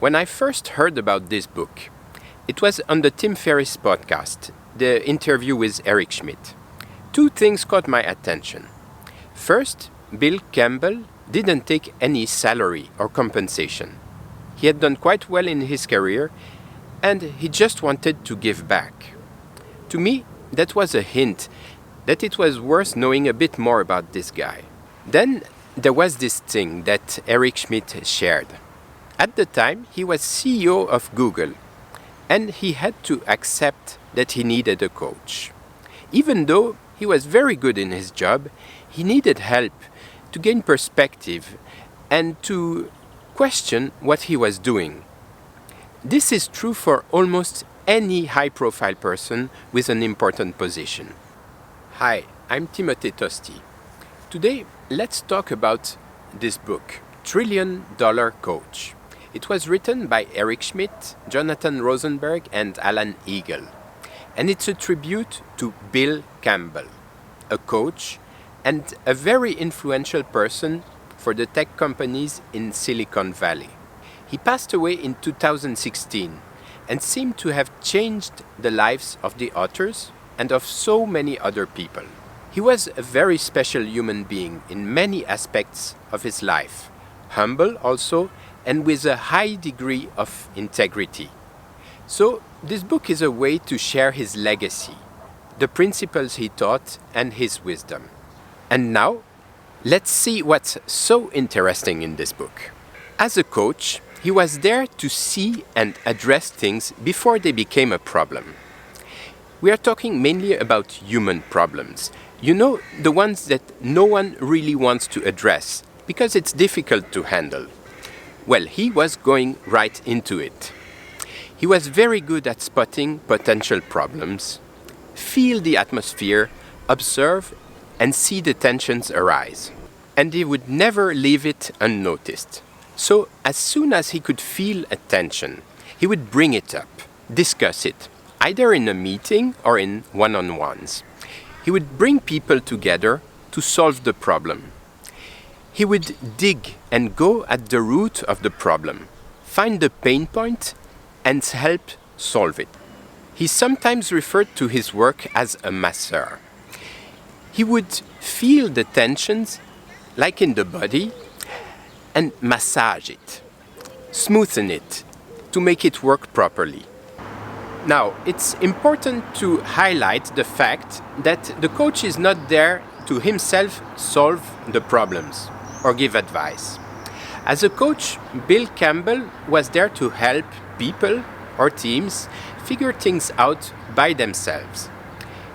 When I first heard about this book, it was on the Tim Ferriss podcast, the interview with Eric Schmidt. Two things caught my attention. First, Bill Campbell didn't take any salary or compensation. He had done quite well in his career, and he just wanted to give back. To me, that was a hint that it was worth knowing a bit more about this guy. Then there was this thing that Eric Schmidt shared. At the time, he was CEO of Google, and he had to accept that he needed a coach. Even though he was very good in his job, he needed help to gain perspective and to question what he was doing. This is true for almost any high-profile person with an important position. Hi, I'm Timothy Tosti. Today, let's talk about this book, $1 Trillion Coach. It was written by Eric Schmidt, Jonathan Rosenberg, and Alan Eagle. And it's a tribute to Bill Campbell, a coach and a very influential person for the tech companies in Silicon Valley. He passed away in 2016 and seemed to have changed the lives of the authors and of so many other people. He was a very special human being in many aspects of his life, humble also, and with a high degree of integrity. So, this book is a way to share his legacy, the principles he taught, and his wisdom. And now, let's see what's so interesting in this book. As a coach, he was there to see and address things before they became a problem. We are talking mainly about human problems. You know, the ones that no one really wants to address because it's difficult to handle. Well, he was going right into it. He was very good at spotting potential problems, feel the atmosphere, observe, and see the tensions arise. And he would never leave it unnoticed. So, as soon as he could feel a tension, he would bring it up, discuss it, either in a meeting or in one-on-ones. He would bring people together to solve the problem. He would dig and go at the root of the problem, find the pain point, and help solve it. He sometimes referred to his work as a masseur. He would feel the tensions, like in the body, and massage it, smoothen it, to make it work properly. Now, it's important to highlight the fact that the coach is not there to himself solve the problems or give advice. As a coach, Bill Campbell was there to help people or teams figure things out by themselves.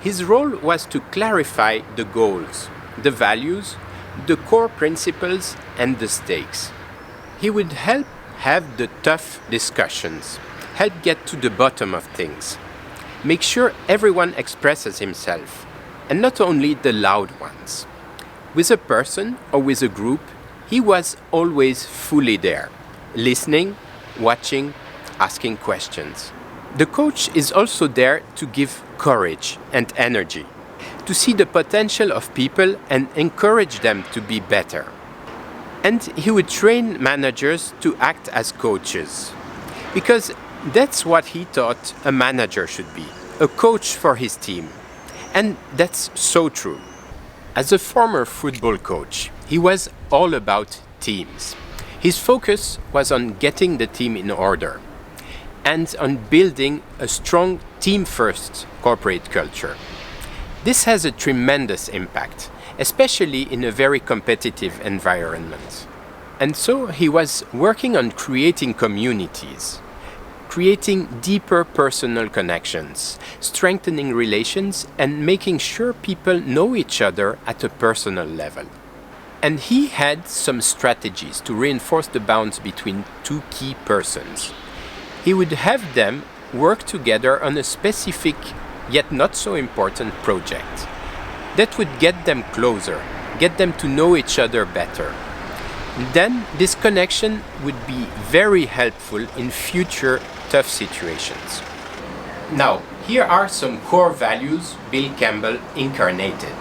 His role was to clarify the goals, the values, the core principles, and the stakes. He would help have the tough discussions, help get to the bottom of things, make sure everyone expresses himself, and not only the loud ones. With a person or with a group, he was always fully there, listening, watching, asking questions. The coach is also there to give courage and energy, to see the potential of people and encourage them to be better. And he would train managers to act as coaches, because that's what he thought a manager should be, a coach for his team. And that's so true. As a former football coach, he was all about teams. His focus was on getting the team in order and on building a strong team-first corporate culture. This has a tremendous impact, especially in a very competitive environment. And so he was working on creating communities, creating deeper personal connections, strengthening relations, and making sure people know each other at a personal level. And he had some strategies to reinforce the bonds between two key persons. He would have them work together on a specific, yet not so important project. That would get them closer, get them to know each other better. Then this connection would be very helpful in future tough situations. Now, here are some core values Bill Campbell incarnated.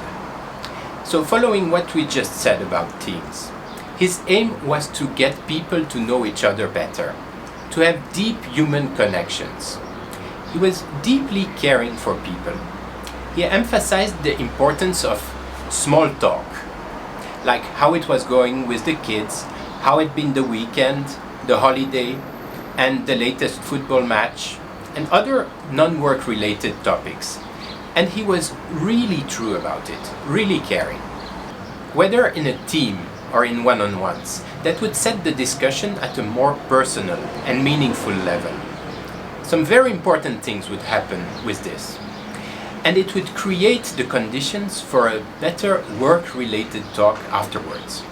So following what we just said about teams, his aim was to get people to know each other better, to have deep human connections. He was deeply caring for people. He emphasized the importance of small talk, like how it was going with the kids, how it been the weekend, the holiday, and the latest football match, and other non-work related topics. And he was really true about it, really caring. Whether in a team or in one-on-ones, that would set the discussion at a more personal and meaningful level. Some very important things would happen with this. And it would create the conditions for a better work-related talk afterwards.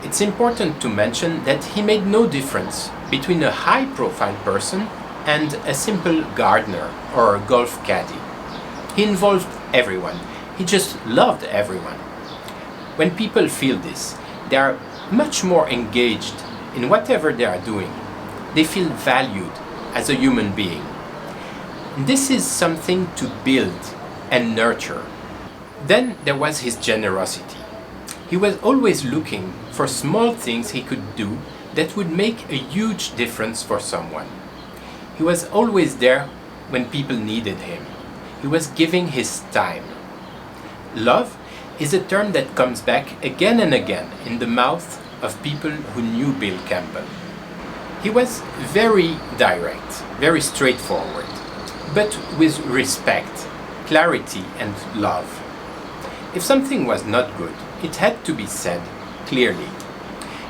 It's important to mention that he made no difference between a high-profile person and a simple gardener or a golf caddy. He involved everyone. He just loved everyone. When people feel this, they are much more engaged in whatever they are doing. They feel valued as a human being. This is something to build and nurture. Then there was his generosity. He was always looking for small things he could do that would make a huge difference for someone. He was always there when people needed him. He was giving his time. Love is a term that comes back again and again in the mouth of people who knew Bill Campbell. He was very direct, very straightforward, but with respect, clarity, and love. If something was not good, it had to be said clearly.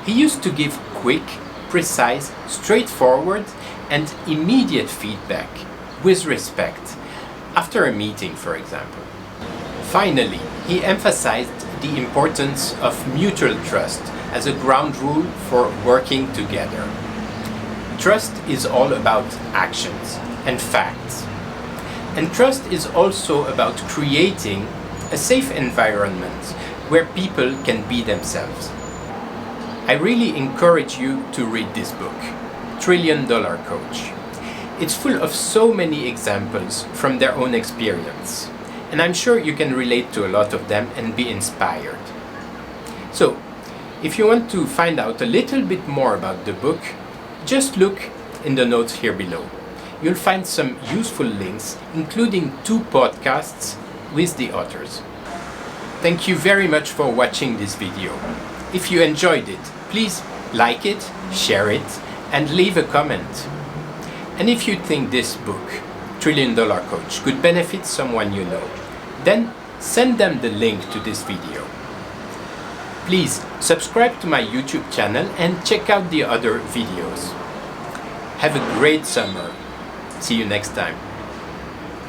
He used to give quick, precise, straightforward, and immediate feedback with respect, after a meeting, for example. Finally, he emphasized the importance of mutual trust as a ground rule for working together. Trust is all about actions and facts. And trust is also about creating a safe environment where people can be themselves. I really encourage you to read this book, $1 Trillion Coach. It's full of so many examples from their own experience, and I'm sure you can relate to a lot of them and be inspired. So, if you want to find out a little bit more about the book, just look in the notes here below. You'll find some useful links, including 2 podcasts with the authors. Thank you very much for watching this video. If you enjoyed it, please like it, share it, and leave a comment. And if you think this book, $1 Trillion Coach, could benefit someone you know, then send them the link to this video. Please subscribe to my YouTube channel and check out the other videos. Have a great summer. See you next time.